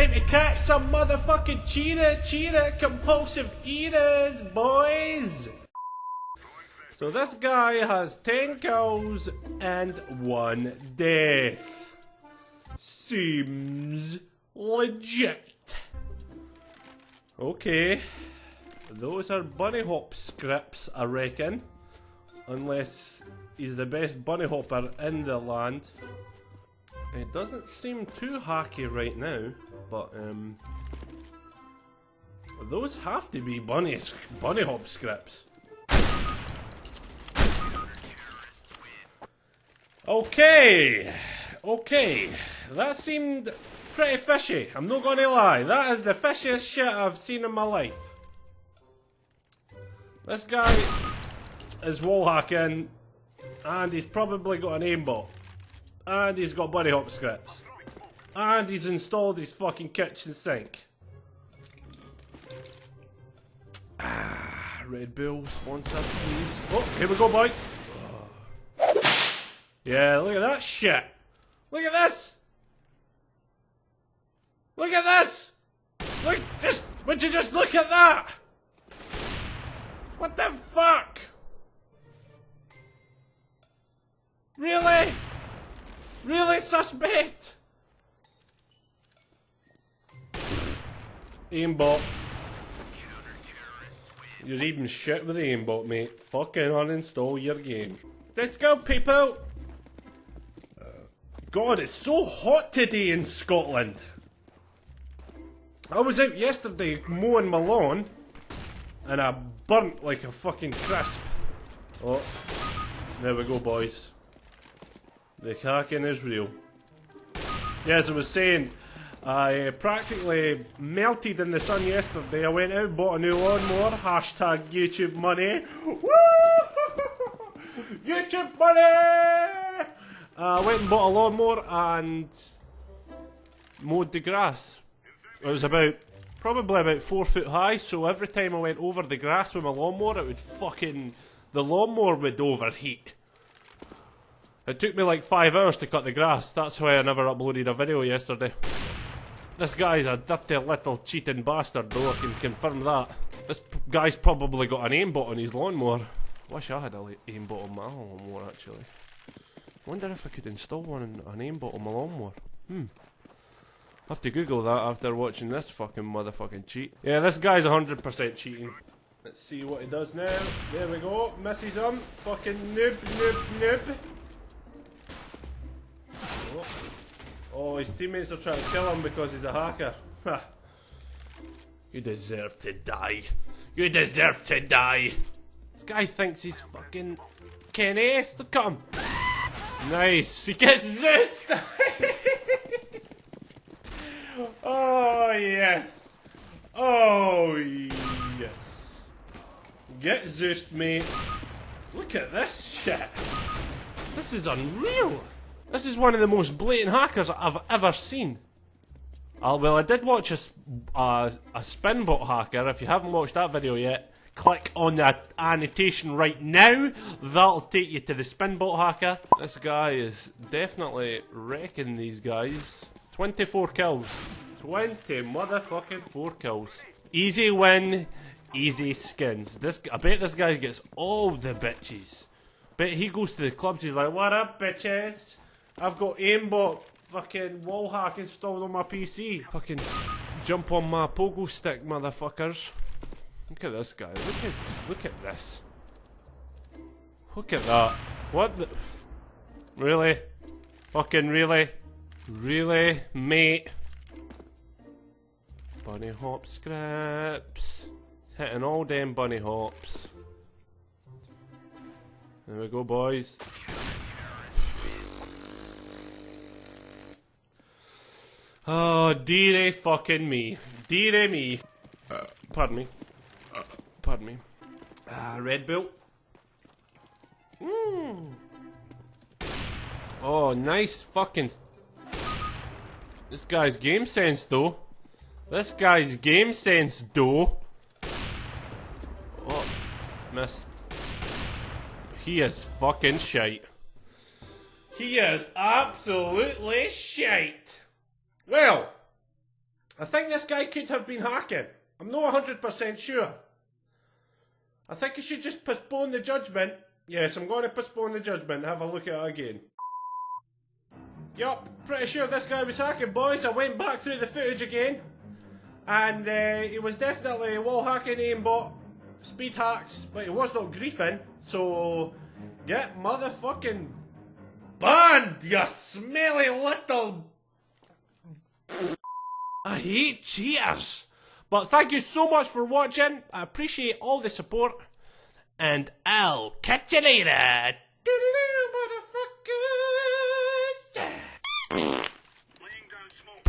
time to catch some motherfucking cheetah compulsive eaters, boys! So this guy has 10 kills and 1 death. Seems legit. Okay. Those are bunny hop scripts, I reckon. Unless he's the best bunny hopper in the land. It doesn't seem too hacky right now, but those have to be bunny hop scripts. Okay, that seemed pretty fishy, I'm not gonna lie. That is the fishiest shit I've seen in my life. This guy is wall hacking, and he's probably got an aimbot. And he's got bunny hop scripts. And he's installed his fucking kitchen sink. Ah, Red Bull sponsor, please. Oh, here we go, boys. Oh. Yeah, look at that shit. Look at this. Look at this. Look, would you just look at that? What the fuck? Really? Really suspect? Aimbot. You're even shit with the aimbot, mate. Fucking uninstall your game. Let's go, people! God, it's so hot today in Scotland. I was out yesterday mowing my lawn, and I burnt like a fucking crisp. Oh, there we go, boys. The hacking is real. Yeah, as I was saying, I practically melted in the sun yesterday. I went out and bought a new lawnmower. Hashtag YouTube money. Woo! YouTube money! I went and bought a lawnmower and mowed the grass. It was probably about 4 foot high, so every time I went over the grass with my lawnmower, it would the lawnmower would overheat. It took me like 5 hours to cut the grass. That's why I never uploaded a video yesterday. This guy's a dirty little cheating bastard, though, I can confirm that. This guy's probably got an aimbot on his lawnmower. Wish I had an aimbot on my lawnmower, actually. Wonder if I could install an aimbot on my lawnmower. Have to Google that after watching this fucking motherfucking cheat. Yeah, this guy's 100% cheating. Let's see what he does now. There we go. Misses him. Fucking noob. Oh, his teammates are trying to kill him because he's a hacker. You deserve to die. You deserve to die. This guy thinks he's fucking Ken Ace. Look at him. Nice. He gets Zeused. Oh, yes. Oh, yes. Get Zeused, mate. Look at this shit. This is unreal. This is one of the most blatant hackers I've ever seen. Well, I did watch a Spinbot hacker. If you haven't watched that video yet, click on that annotation right now. That'll take you to the Spinbot hacker. This guy is definitely wrecking these guys. 24 kills. 20 motherfucking 4 kills. Easy win, easy skins. I bet this guy gets all the bitches. Bet he goes to the clubs, he's like, what up, bitches? I've got aimbot fucking wall hack installed on my PC. Fucking jump on my pogo stick, motherfuckers. Look at this guy. Look at this. Look at that. What the? Really? Fucking really? Really, mate? Bunny hop scripts. Hitting all them bunny hops. There we go, boys. Oh, dearie fucking me. Dearie me. Pardon me. Pardon me. Red Bull. Oh, nice fucking... This guy's game sense, though. This guy's game sense, though. Oh, missed. He is fucking shite. He is absolutely shite. Well, I think this guy could have been hacking. I'm not 100% sure. I think I should just postpone the judgment. Yes, I'm going to postpone the judgment and have a look at it again. Yup, pretty sure this guy was hacking, boys. I went back through the footage again. And he was definitely wall hacking, aimbot, speed hacks, but he was not griefing. So, get motherfucking banned, you smelly little... I hate cheaters. But thank you so much for watching. I appreciate all the support. And I'll catch you later. Toodaloo, motherfuckers. Laying down smoke.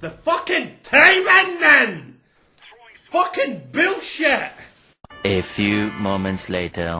The fucking timing, man! Fucking bullshit! A few moments later.